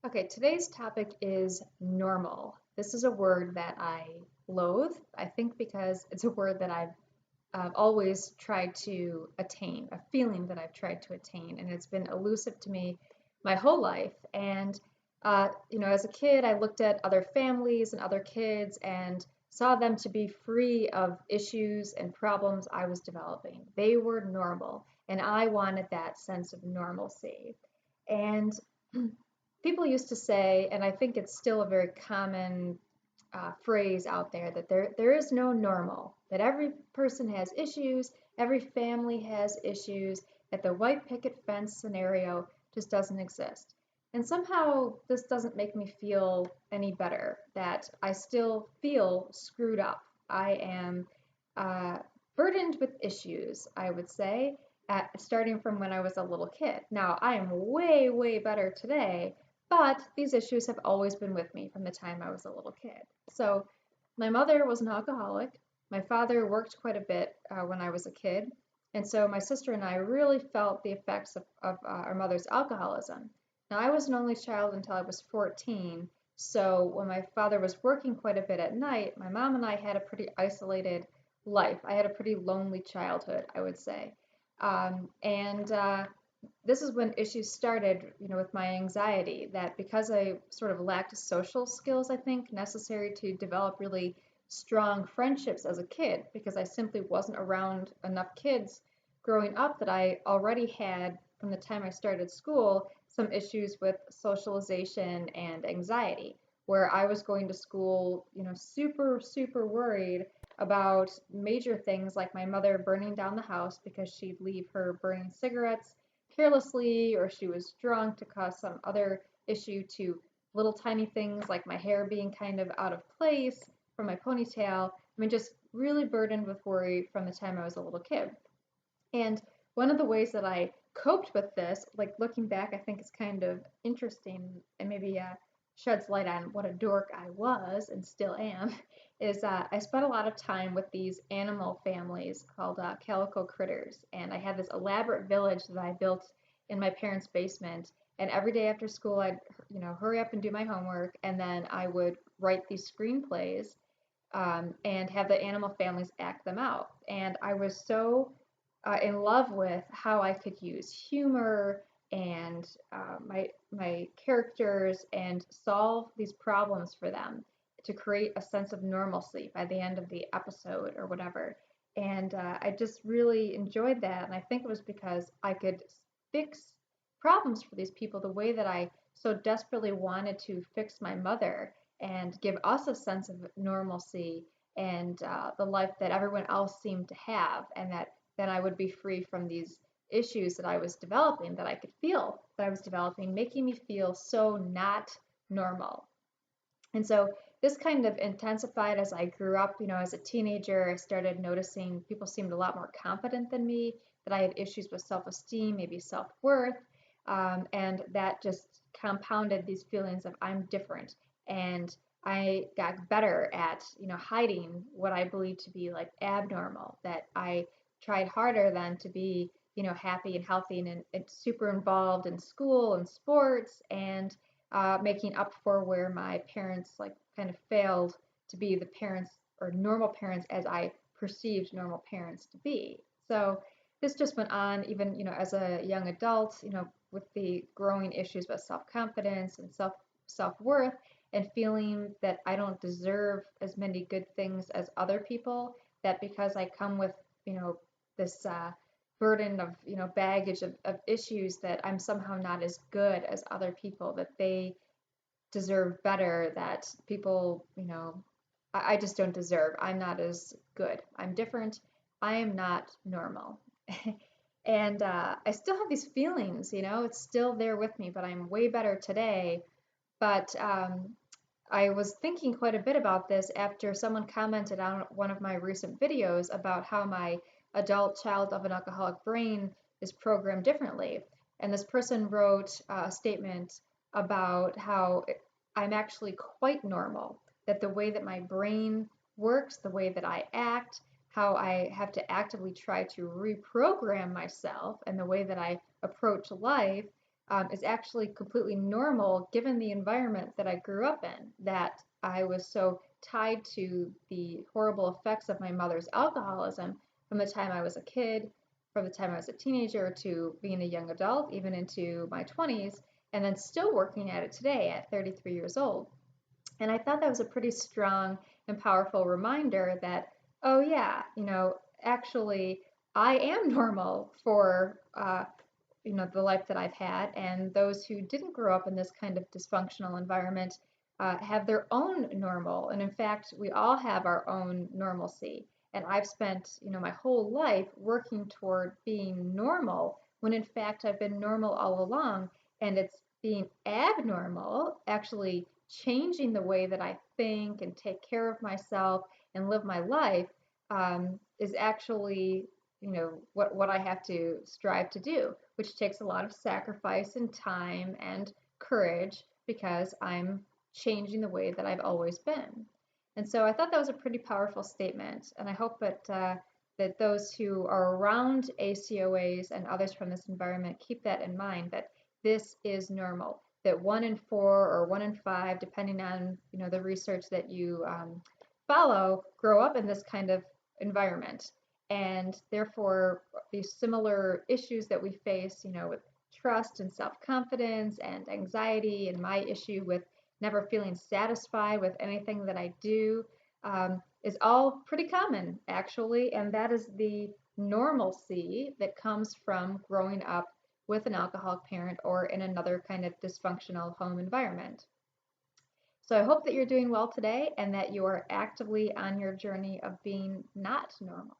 Okay, today's topic is normal. This is a word that I loathe, I think because it's a word that I've always tried to attain, a feeling that I've tried to attain, and it's been elusive to me my whole life. And as a kid, I looked at other families and other kids and saw them to be free of issues and problems I was developing. They were normal, and I wanted that sense of normalcy. And people used to say, and I think it's still a very common phrase out there, that there is no normal, that every person has issues, every family has issues, that the white picket fence scenario just doesn't exist. And somehow this doesn't make me feel any better, that I still feel screwed up. I am uh, burdened with issues, I would say, starting from when I was a little kid. Now, I am way, way better today, but these issues have always been with me from the time I was a little kid. So, my mother was an alcoholic. My father worked quite a bit when I was a kid. And so, my sister and I really felt the effects of our mother's alcoholism. Now, I was an only child until I was 14. So, when my father was working quite a bit at night, my mom and I had a pretty isolated life. I had a pretty lonely childhood, I would say. And this is when issues started, with my anxiety, that because I sort of lacked social skills, I think, necessary to develop really strong friendships as a kid, because I simply wasn't around enough kids growing up, that I already had, from the time I started school, some issues with socialization and anxiety, where I was going to school, super, super worried about major things like my mother burning down the house because she'd leave her burning cigarettes carelessly, or she was drunk, to cause some other issue, to little tiny things like my hair being kind of out of place from my ponytail. I mean, just really burdened with worry from the time I was a little kid. And one of the ways that I coped with this, like looking back, I think is kind of interesting, and maybe sheds light on what a dork I was and still am, is I spent a lot of time with these animal families called Calico Critters. And I had this elaborate village that I built in my parents' basement. And every day after school, I'd, hurry up and do my homework. And then I would write these screenplays and have the animal families act them out. And I was so in love with how I could use humor and my characters and solve these problems for them to create a sense of normalcy by the end of the episode or whatever. And I just really enjoyed that. And I think it was because I could fix problems for these people the way that I so desperately wanted to fix my mother and give us a sense of normalcy and the life that everyone else seemed to have, and that then I would be free from these issues that I was developing, that I could feel that I was developing, making me feel so not normal. And so this kind of intensified as I grew up. As a teenager, I started noticing people seemed a lot more confident than me, that I had issues with self esteem, maybe self worth. And that just compounded these feelings of I'm different. And I got better at, hiding what I believed to be like abnormal, that I tried harder then to be, happy and healthy and super involved in school and sports, and making up for where my parents like kind of failed to be the parents or normal parents as I perceived normal parents to be. So this just went on even, as a young adult, with the growing issues with self-confidence and self-worth, and feeling that I don't deserve as many good things as other people, that because I come with, this burden of, baggage of issues, that I'm somehow not as good as other people, that they deserve better, that people, I just don't deserve. I'm not as good. I'm different. I am not normal. And I still have these feelings, it's still there with me, but I'm way better today. But I was thinking quite a bit about this after someone commented on one of my recent videos about how my adult child of an alcoholic brain is programmed differently. And this person wrote a statement about how I'm actually quite normal, that the way that my brain works, the way that I act, how I have to actively try to reprogram myself, and the way that I approach life is actually completely normal given the environment that I grew up in, that I was so tied to the horrible effects of my mother's alcoholism from the time I was a kid, from the time I was a teenager to being a young adult, even into my 20s, and then still working at it today at 33 years old. And I thought that was a pretty strong and powerful reminder that, oh yeah, actually I am normal for the life that I've had, and those who didn't grow up in this kind of dysfunctional environment have their own normal. And in fact, we all have our own normalcy. And I've spent, my whole life working toward being normal when in fact I've been normal all along. And it's being abnormal, actually changing the way that I think and take care of myself and live my life, is actually, what I have to strive to do, which takes a lot of sacrifice and time and courage because I'm changing the way that I've always been. And so I thought that was a pretty powerful statement, and I hope that those who are around ACOAs and others from this environment keep that in mind, that this is normal. That 1 in 4 or 1 in 5, depending on the research that you follow, grow up in this kind of environment, and therefore these similar issues that we face, with trust and self-confidence and anxiety, and my issue with never feeling satisfied with anything that I do, is all pretty common actually, and that is the normalcy that comes from growing up with an alcoholic parent or in another kind of dysfunctional home environment. So I hope that you're doing well today and that you are actively on your journey of being not normal.